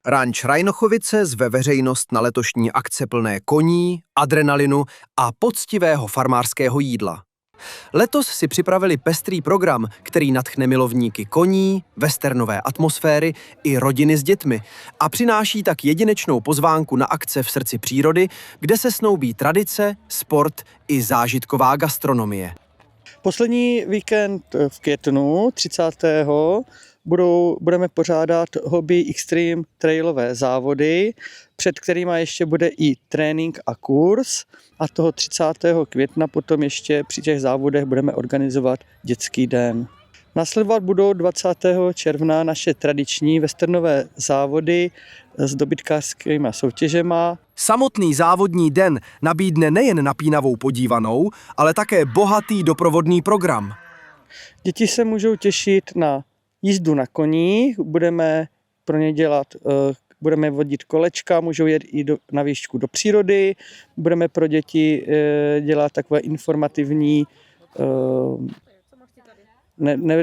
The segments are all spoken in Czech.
Ranč Rajnochovice zve veřejnost na letošní akce plné koní, adrenalinu a poctivého farmářského jídla. Letos si připravili pestrý program, který nadchne milovníky koní, westernové atmosféry i rodiny s dětmi a přináší tak jedinečnou pozvánku na akce v srdci přírody, kde se snoubí tradice, sport i zážitková gastronomie. Poslední víkend v květnu 30. budeme pořádat hobby extreme trailové závody, před kterými ještě bude i trénink a kurz. A toho 30. května potom ještě při těch závodech budeme organizovat dětský den. Následovat budou 20. června naše tradiční westernové závody s dobytkářskými soutěžema. Samotný závodní den nabídne nejen napínavou podívanou, ale také bohatý doprovodný program. Děti se můžou těšit na jízdu na koních, budeme pro ně budeme vodit kolečka, můžou jet i na výšku do přírody, budeme pro děti dělat takové informativní,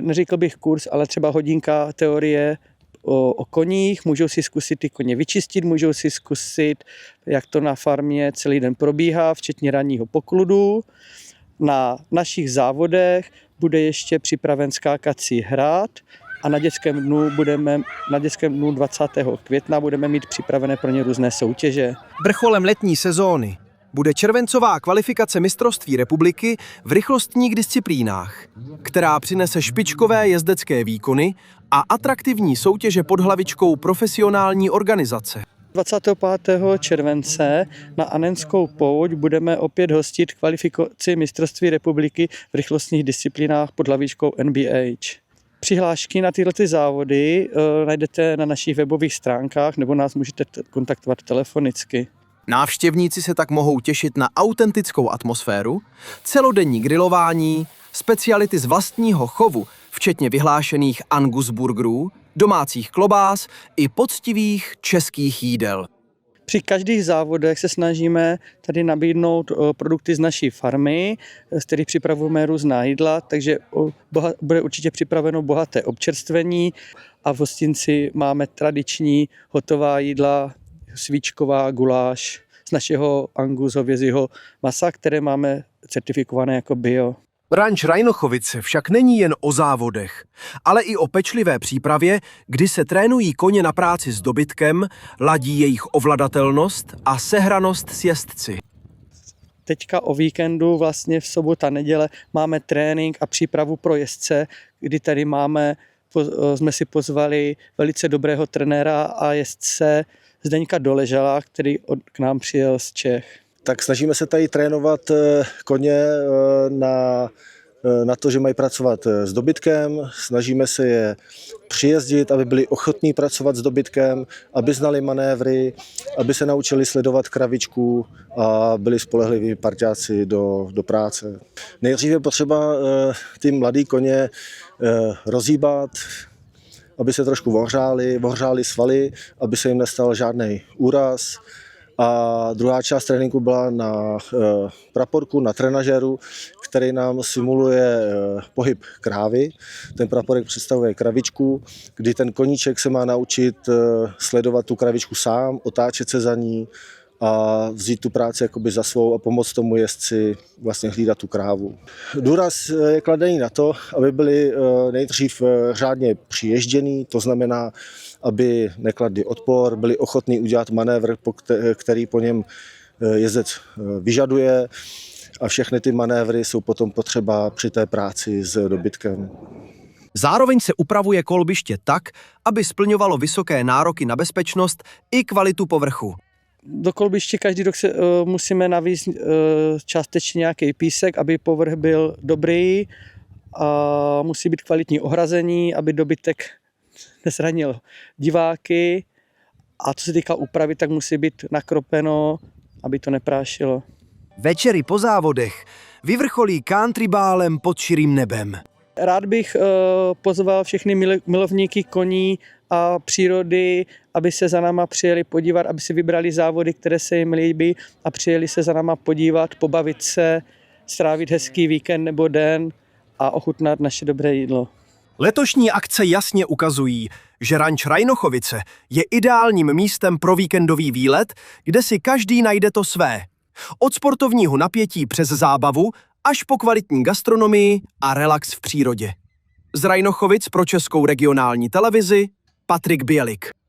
neříkal bych kurz, ale třeba hodinka teorie o koních, můžou si zkusit ty koně vyčistit, můžou si zkusit, jak to na farmě celý den probíhá, včetně ranního pokludu. Na našich závodech bude ještě připraven skákací hrad a na dětském dnu 20. května budeme mít připravené pro ně různé soutěže. Vrcholem letní sezóny bude červencová kvalifikace mistrovství republiky v rychlostních disciplínách, která přinese špičkové jezdecké výkony a atraktivní soutěže pod hlavičkou profesionální organizace. 25. července na Anenskou pouť budeme opět hostit kvalifikaci mistrovství republiky v rychlostních disciplínách pod hlavičkou NBH. Přihlášky na tyhle závody najdete na našich webových stránkách nebo nás můžete kontaktovat telefonicky. Návštěvníci se tak mohou těšit na autentickou atmosféru, celodenní grilování, speciality z vlastního chovu, včetně vyhlášených Angus burgerů, domácích klobás i poctivých českých jídel. Při každých závodech se snažíme tady nabídnout produkty z naší farmy, z kterých připravujeme různá jídla, takže bude určitě připraveno bohaté občerstvení a v hostinci máme tradiční hotová jídla, svíčková, guláš z našeho Angus hovězího masa, které máme certifikované jako bio. Ranč Rajnochovice však není jen o závodech, ale i o pečlivé přípravě, kdy se trénují koně na práci s dobytkem, ladí jejich ovladatelnost a sehranost s jezdci. Teďka o víkendu, vlastně v sobotu a neděle, máme trénink a přípravu pro jezdce, kdy tady jsme si pozvali velice dobrého trenéra a jezdce Zdeňka Doležala, který k nám přijel z Čech. Tak snažíme se tady trénovat koně na to, že mají pracovat s dobytkem, snažíme se je přijezdit, aby byli ochotní pracovat s dobytkem, aby znali manévry, aby se naučili sledovat kravičku a byli spolehliví parťáci do práce. Nejdřív je potřeba ty mladý koně rozhýbat, aby se trošku ohřáli svaly, aby se jim nestal žádný úraz. A druhá část tréninku byla na praporku, na trenažéru, který nám simuluje pohyb krávy. Ten praporek představuje kravičku, kdy ten koníček se má naučit sledovat tu kravičku sám, otáčet se za ní a vzít tu práci jakoby za svou a pomoct tomu jezdci vlastně hlídat tu krávu. Důraz je kladený na to, aby byli nejdřív řádně přiježděný, to znamená, aby nekladli odpor, byli ochotní udělat manévr, který po něm jezdec vyžaduje a všechny ty manévry jsou potom potřeba při té práci s dobytkem. Zároveň se upravuje kolbiště tak, aby splňovalo vysoké nároky na bezpečnost i kvalitu povrchu. Do kolbiště každý rok musíme navízt částečně nějaký písek, aby povrch byl dobrý a musí být kvalitní ohrazení, aby dobytek nezranil diváky a co se týká úpravy, tak musí být nakropeno, aby to neprášilo. Večery po závodech vyvrcholí countrybálem pod širým nebem. Rád bych pozval všechny milovníky koní a přírody, aby se za náma přijeli podívat, aby si vybrali závody, které se jim líbí a přijeli se za náma podívat, pobavit se, strávit hezký víkend nebo den a ochutnat naše dobré jídlo. Letošní akce jasně ukazují, že ranč Rajnochovice je ideálním místem pro víkendový výlet, kde si každý najde to své. Od sportovního napětí přes zábavu až po kvalitní gastronomii a relax v přírodě. Z Rajnochovic pro Českou regionální televizi Patrik Bělik.